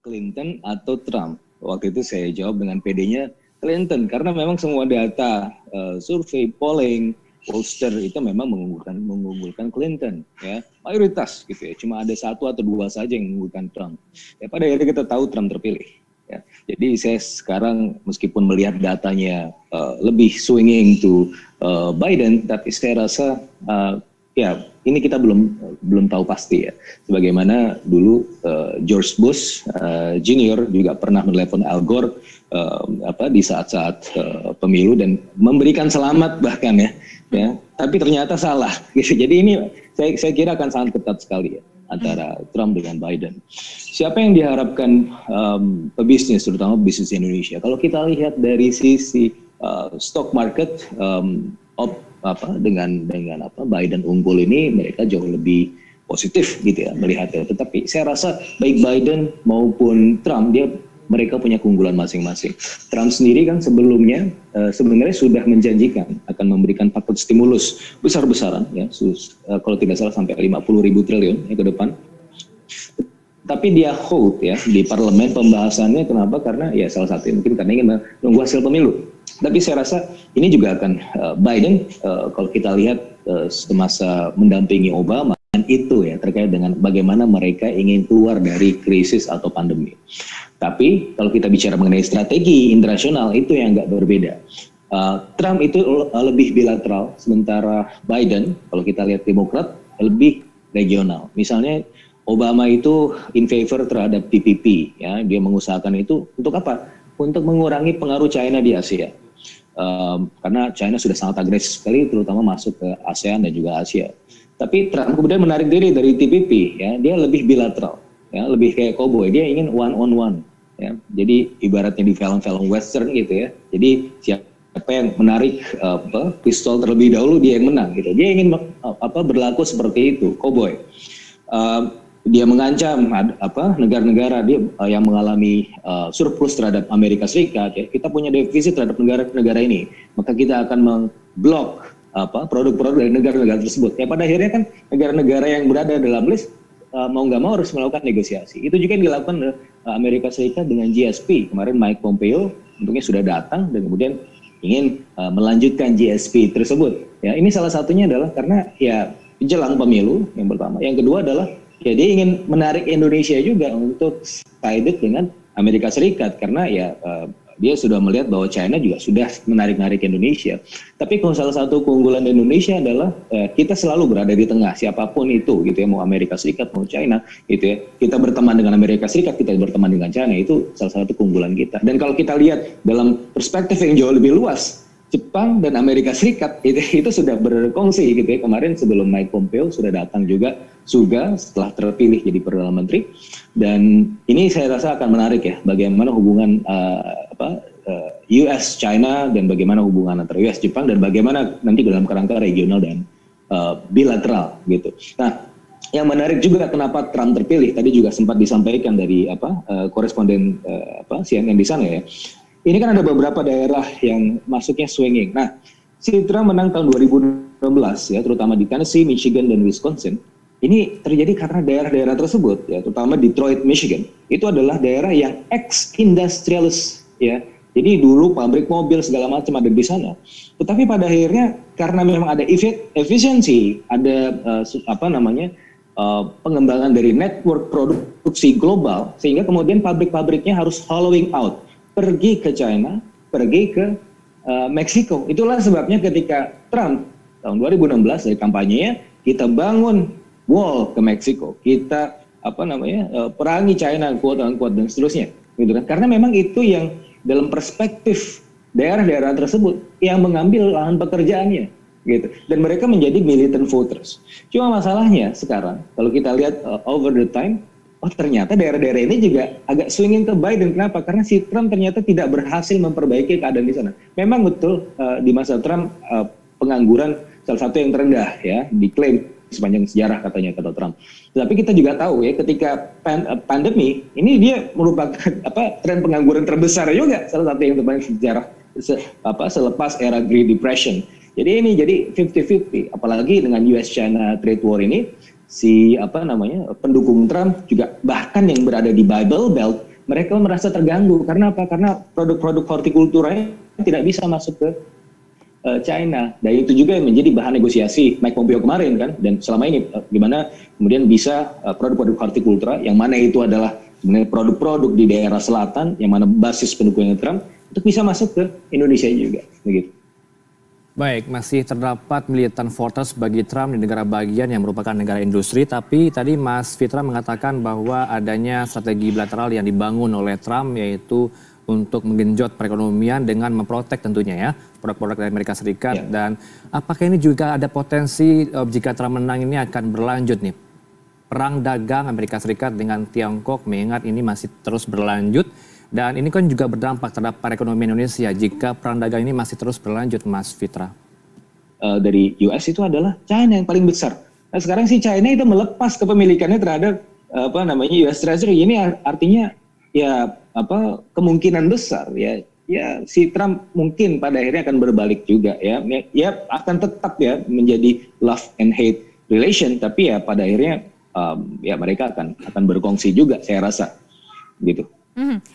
Clinton atau Trump? Waktu itu saya jawab dengan PD-nya Clinton, karena memang semua data, survei, polling, pollster itu memang mengunggulkan Clinton, ya mayoritas gitu ya. Cuma ada satu atau dua saja yang mengunggulkan Trump. Ya pada akhirnya kita tahu Trump terpilih. Ya. Jadi saya sekarang meskipun melihat datanya lebih swinging to Biden, tapi saya rasa ya ini kita belum tahu pasti ya. Sebagaimana dulu George Bush Junior juga pernah menelepon Al Gore di saat-saat pemilu dan memberikan selamat bahkan ya. Tapi ternyata salah. Gitu. Jadi ini saya kira akan sangat ketat sekali ya antara Trump dengan Biden. Siapa yang diharapkan pebisnis, terutama bisnis Indonesia? Kalau kita lihat dari sisi stock market, dengan Biden unggul ini, mereka jauh lebih positif gitu ya melihatnya. Tetapi saya rasa baik Biden maupun Trump mereka punya keunggulan masing-masing. Trump sendiri kan sebelumnya sebenarnya sudah menjanjikan akan memberikan paket stimulus besar-besaran ya, kalau tidak salah sampai 50.000 triliun ke depan. Tapi dia hold ya di parlemen pembahasannya. Kenapa? Karena ya salah satu mungkin karena ingin menunggu hasil pemilu. Tapi saya rasa ini juga akan Biden kalau kita lihat semasa mendampingi Obama itu ya terkait dengan bagaimana mereka ingin keluar dari krisis atau pandemi. Tapi kalau kita bicara mengenai strategi internasional itu yang agak berbeda. Trump itu lebih bilateral, sementara Biden kalau kita lihat Demokrat lebih regional. Misalnya Obama itu in favor terhadap TPP, ya dia mengusahakan itu untuk apa? Untuk mengurangi pengaruh China di Asia. Karena China sudah sangat agresif sekali, terutama masuk ke ASEAN dan juga Asia. Tapi Trump kemudian menarik diri dari TPP, ya dia lebih bilateral, ya lebih kayak cowboy, dia ingin one on one, ya. Jadi ibaratnya di film-film western gitu ya. Jadi siapa yang menarik pistol terlebih dahulu dia yang menang gitu. Dia ingin berlaku seperti itu, cowboy. Dia mengancam negara-negara dia yang mengalami surplus terhadap Amerika Serikat, ya, kita punya defisit terhadap negara-negara ini, maka kita akan memblok produk-produk dari negara-negara tersebut. Ya pada akhirnya kan negara-negara yang berada dalam list mau nggak mau harus melakukan negosiasi. Itu juga yang dilakukan Amerika Serikat dengan GSP. Kemarin Mike Pompeo tentunya sudah datang dan kemudian ingin melanjutkan GSP tersebut. Ya ini salah satunya adalah karena ya jelang pemilu yang pertama. Yang kedua adalah ya dia ingin menarik Indonesia juga untuk sided dengan Amerika Serikat karena ya dia sudah melihat bahwa China juga sudah menarik-narik Indonesia. Tapi kalau salah satu keunggulan Indonesia adalah kita selalu berada di tengah siapapun itu gitu ya, mau Amerika Serikat mau China gitu ya. Kita berteman dengan Amerika Serikat, kita berteman dengan China, itu salah satu keunggulan kita. Dan kalau kita lihat dalam perspektif yang jauh lebih luas, Jepang dan Amerika Serikat itu sudah berkongsi gitu ya. Kemarin sebelum Mike Pompeo sudah datang juga setelah terpilih jadi Perdana Menteri, dan ini saya rasa akan menarik ya bagaimana hubungan US China dan bagaimana hubungan antara US Jepang dan bagaimana nanti dalam kerangka regional dan bilateral gitu. Nah, yang menarik juga kenapa Trump terpilih tadi juga sempat disampaikan dari koresponden CNN di sana ya. Ini kan ada beberapa daerah yang masuknya swinging. Nah, si Trump menang tahun 2016 ya, terutama di Tennessee, Michigan, dan Wisconsin. Ini terjadi karena daerah-daerah tersebut, ya, terutama Detroit, Michigan. Itu adalah daerah yang ex-industrialis, ya. Jadi dulu pabrik mobil segala macam ada di sana. Tetapi pada akhirnya karena memang ada efisiensi, ada pengembangan dari network produksi global, sehingga kemudian pabrik-pabriknya harus hollowing out. Pergi ke China, pergi ke Meksiko. Itulah sebabnya ketika Trump tahun 2016 dari kampanyenya kita bangun wall ke Meksiko, kita perangi China, quote unquote, dan seterusnya, gitu kan? Karena memang itu yang dalam perspektif daerah-daerah tersebut yang mengambil lahan pekerjaannya, gitu. Dan mereka menjadi militant voters. Cuma masalahnya sekarang kalau kita lihat over the time, ternyata daerah-daerah ini juga agak swinging ke Biden. Kenapa? Karena si Trump ternyata tidak berhasil memperbaiki keadaan di sana. Memang betul di masa Trump pengangguran salah satu yang terendah ya, diklaim sepanjang sejarah katanya, kata Trump. Tapi kita juga tahu ya ketika pandemi ini dia merupakan tren pengangguran terbesar juga, salah satu yang terbanyak sejarah selepas era Great Depression. Jadi ini jadi 50-50, apalagi dengan US China trade war ini pendukung Trump juga bahkan yang berada di Bible Belt, mereka merasa terganggu. Karena apa? Karena produk-produk hortikulturanya tidak bisa masuk ke China. Dan itu juga yang menjadi bahan negosiasi Mike Pompeo kemarin kan. Dan selama ini gimana kemudian bisa produk-produk hortikultura yang mana itu adalah sebenarnya produk-produk di daerah selatan yang mana basis pendukungnya Trump untuk bisa masuk ke Indonesia juga begitu. Baik, masih terdapat militant voters bagi Trump di negara bagian yang merupakan negara industri, tapi tadi Mas Fitra mengatakan bahwa adanya strategi bilateral yang dibangun oleh Trump, yaitu untuk menggenjot perekonomian dengan memprotek tentunya ya produk-produk dari Amerika Serikat. Dan apakah ini juga ada potensi jika Trump menang ini akan berlanjut nih? Perang dagang Amerika Serikat dengan Tiongkok mengingat ini masih terus berlanjut. Dan ini kan juga berdampak terhadap perekonomian Indonesia jika perang dagang ini masih terus berlanjut, Mas Fitra. Dari US itu adalah China yang paling besar. Nah sekarang si China itu melepas kepemilikannya terhadap US Treasury. Ini artinya ya kemungkinan besar ya si Trump mungkin pada akhirnya akan berbalik juga ya akan tetap ya menjadi love and hate relation, tapi ya pada akhirnya ya mereka akan berkongsi juga saya rasa gitu.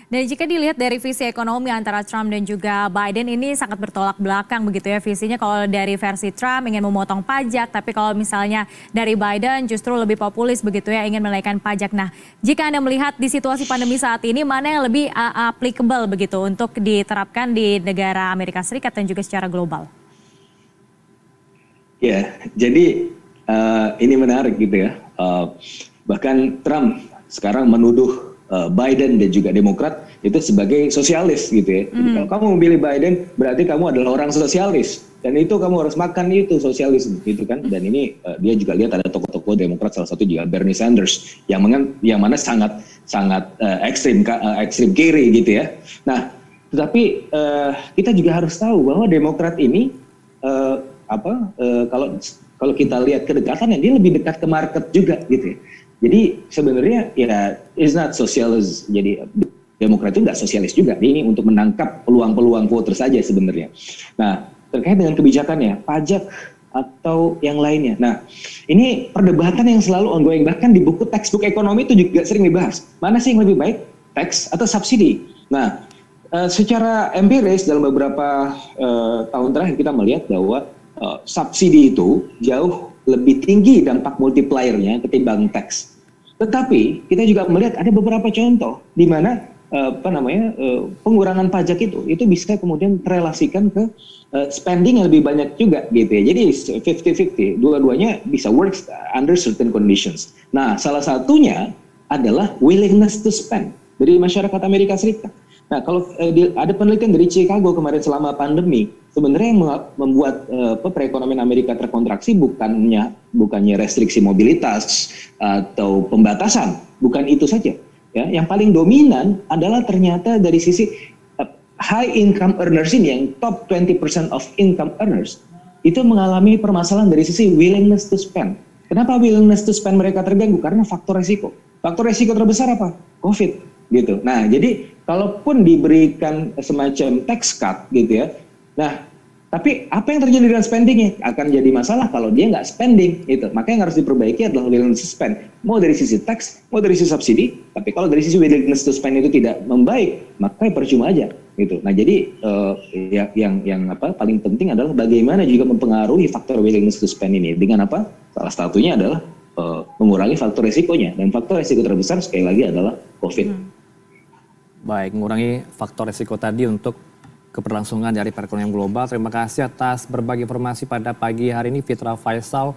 Dan jika dilihat dari visi ekonomi antara Trump dan juga Biden ini sangat bertolak belakang begitu ya visinya. Kalau dari versi Trump ingin memotong pajak, tapi kalau misalnya dari Biden justru lebih populis begitu ya, ingin menaikkan pajak. Nah, jika Anda melihat di situasi pandemi saat ini mana yang lebih applicable begitu untuk diterapkan di negara Amerika Serikat dan juga secara global? Ya, jadi ini menarik gitu ya. Bahkan Trump sekarang menuduh Biden dan juga Demokrat itu sebagai sosialis gitu ya. Jadi kalau kamu memilih Biden berarti kamu adalah orang sosialis dan itu kamu harus makan itu sosialisme gitu kan. Dan ini dia juga lihat ada tokoh-tokoh Demokrat, salah satu juga Bernie Sanders yang mana sangat ekstrim kiri gitu ya. Nah, tetapi kita juga harus tahu bahwa Demokrat ini kalau kita lihat kedekatannya dia lebih dekat ke market juga gitu ya. Jadi sebenarnya ya is not socialist. Jadi Demokrat itu nggak sosialis juga. Ini untuk menangkap peluang-peluang voter saja sebenarnya. Nah terkait dengan kebijakannya, pajak atau yang lainnya. Nah ini perdebatan yang selalu ongoing. Bahkan di buku textbook ekonomi itu juga sering dibahas. Mana sih yang lebih baik, tax atau subsidi? Nah secara empiris dalam beberapa tahun terakhir kita melihat bahwa subsidi itu jauh lebih tinggi dampak multipliernya ketimbang tax. Tetapi kita juga melihat ada beberapa contoh di mana pengurangan pajak itu bisa kemudian terrelasikan ke spending yang lebih banyak juga gitu ya. Jadi 50-50, dua-duanya bisa work under certain conditions. Nah, salah satunya adalah willingness to spend dari masyarakat Amerika Serikat. Nah, kalau ada penelitian dari Chicago kemarin selama pandemi, sebenarnya yang membuat perekonomian Amerika terkontraksi bukannya restriksi mobilitas atau pembatasan, bukan itu saja. Ya, yang paling dominan adalah ternyata dari sisi high income earners ini, yang top 20% of income earners, itu mengalami permasalahan dari sisi willingness to spend. Kenapa willingness to spend mereka terganggu? Karena faktor resiko. Faktor resiko terbesar apa? COVID. Gitu. Nah, jadi kalaupun diberikan semacam tax cut gitu ya, nah tapi apa yang terjadi dengan spendingnya akan jadi masalah kalau dia nggak spending itu. Maka yang harus diperbaiki adalah willingness to spend. Mau dari sisi tax, mau dari sisi subsidi. Tapi kalau dari sisi willingness to spend itu tidak membaik, maka percuma aja gitu. Nah jadi yang paling penting adalah bagaimana juga mempengaruhi faktor willingness to spend ini dengan apa? Salah satunya adalah mengurangi faktor resikonya, dan faktor resiko terbesar sekali lagi adalah COVID. Baik, mengurangi faktor resiko tadi untuk keberlangsungan dari perekonomian global. Terima kasih atas berbagi informasi pada pagi hari ini, Fitra Faisal,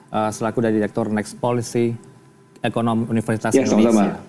selaku dari Direktur Next Policy Ekonomi Universitas Indonesia. Sama-sama.